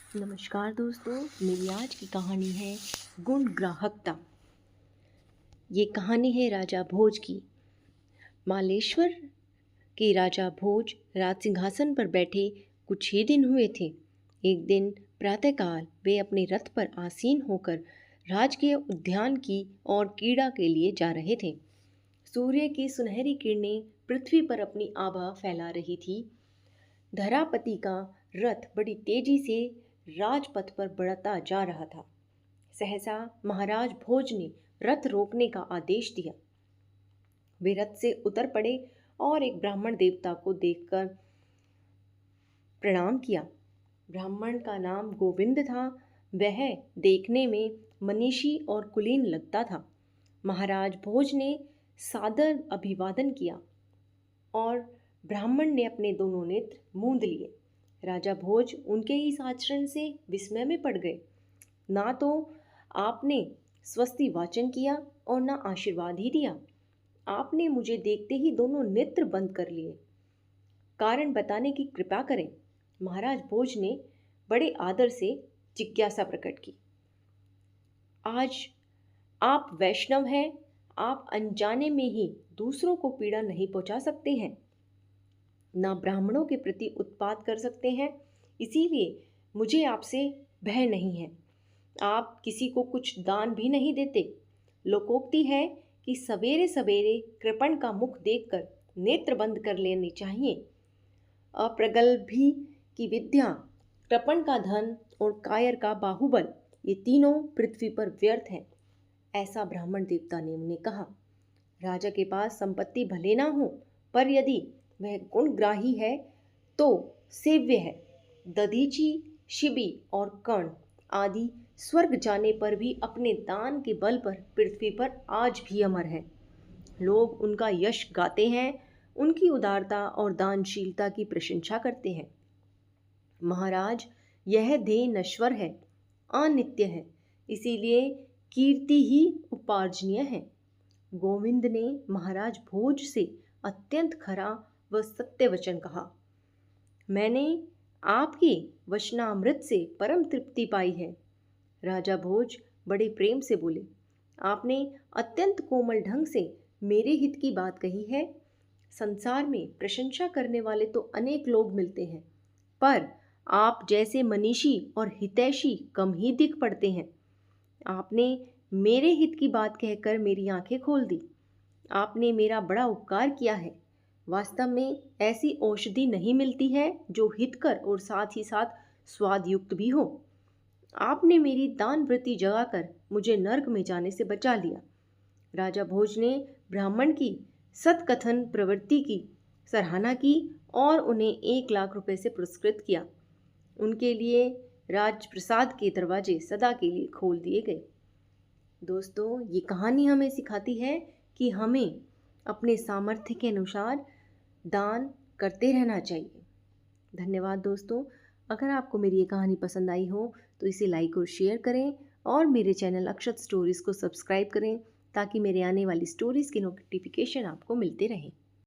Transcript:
नमस्कार दोस्तों, मेरी आज की कहानी है गुण ग्राहकता। ये कहानी है राजा भोज की। मालेश्वर के राजा भोज राज सिंहासन पर बैठे कुछ ही दिन हुए थे। एक दिन प्रातःकाल वे अपने रथ पर आसीन होकर राजकीय उद्यान की ओर क्रीड़ा के लिए जा रहे थे। सूर्य की सुनहरी किरणें पृथ्वी पर अपनी आभा फैला रही थी। धरापति का रथ बड़ी तेजी से राजपथ पर बढ़ता जा रहा था। सहसा महाराज भोज ने रथ रोकने का आदेश दिया। वे रथ से उतर पड़े और एक ब्राह्मण देवता को देखकर प्रणाम किया। ब्राह्मण का नाम गोविंद था। वह देखने में मनीषी और कुलीन लगता था। महाराज भोज ने सादर अभिवादन किया और ब्राह्मण ने अपने दोनों नेत्र मूंद लिए। राजा भोज उनके इस आचरण से विस्मय में पड़ गए। ना तो आपने स्वस्ति वाचन किया और ना आशीर्वाद ही दिया। आपने मुझे देखते ही दोनों नेत्र बंद कर लिए। कारण बताने की कृपा करें। महाराज भोज ने बड़े आदर से जिज्ञासा प्रकट की। आज आप वैष्णव हैं। आप अनजाने में ही दूसरों को पीड़ा नहीं पहुंचा सकते हैं, ना ब्राह्मणों के प्रति उत्पात कर सकते हैं। इसीलिए मुझे आपसे भय नहीं है। आप किसी को कुछ दान भी नहीं देते। लोकोक्ति है कि सवेरे सवेरे कृपण का मुख देखकर नेत्र बंद कर लेनी चाहिए। अप्रगल्भी की विद्या, कृपण का धन और कायर का बाहुबल, ये तीनों पृथ्वी पर व्यर्थ हैं, ऐसा ब्राह्मण देवता ने उन्हें कहा। राजा के पास संपत्ति भले ना हो, पर यदि वह गुणग्राही है तो सेव्य है। दधीची, शिबी और कर्ण आदि स्वर्ग जाने पर भी अपने दान के बल पर पृथ्वी पर आज भी अमर है। लोग उनका यश गाते हैं, उनकी उदारता और दानशीलता की प्रशंसा करते हैं। महाराज, यह देह नश्वर है, अनित्य है, इसीलिए कीर्ति ही उपार्जनीय है। गोविंद ने महाराज भोज से अत्यंत खरा व सत्य वचन कहा। मैंने आपके वचनामृत से परम तृप्ति पाई है। राजा भोज बड़े प्रेम से बोले। आपने अत्यंत कोमल ढंग से मेरे हित की बात कही है। संसार में प्रशंसा करने वाले तो अनेक लोग मिलते हैं, पर आप जैसे मनीषी और हितैषी कम ही दिख पड़ते हैं। आपने मेरे हित की बात कहकर मेरी आंखें खोल दी। आपने मेरा बड़ा उपकार किया है। वास्तव में ऐसी औषधि नहीं मिलती है जो हितकर और साथ ही साथ स्वाद युक्त भी हो। आपने मेरी दान वृत्ति जगाकर मुझे नर्क में जाने से बचा लिया। राजा भोज ने ब्राह्मण की सत्कथन प्रवृत्ति की सराहना की और उन्हें 1 लाख रुपए से पुरस्कृत किया। उनके लिए राजप्रसाद के दरवाजे सदा के लिए खोल दिए गए। दोस्तों, ये कहानी हमें सिखाती है कि हमें अपने सामर्थ्य के अनुसार दान करते रहना चाहिए। धन्यवाद दोस्तों। अगर आपको मेरी ये कहानी पसंद आई हो तो इसे लाइक और शेयर करें और मेरे चैनल अक्षत स्टोरीज़ को सब्सक्राइब करें ताकि मेरे आने वाली स्टोरीज़ के नोटिफिकेशन आपको मिलते रहें।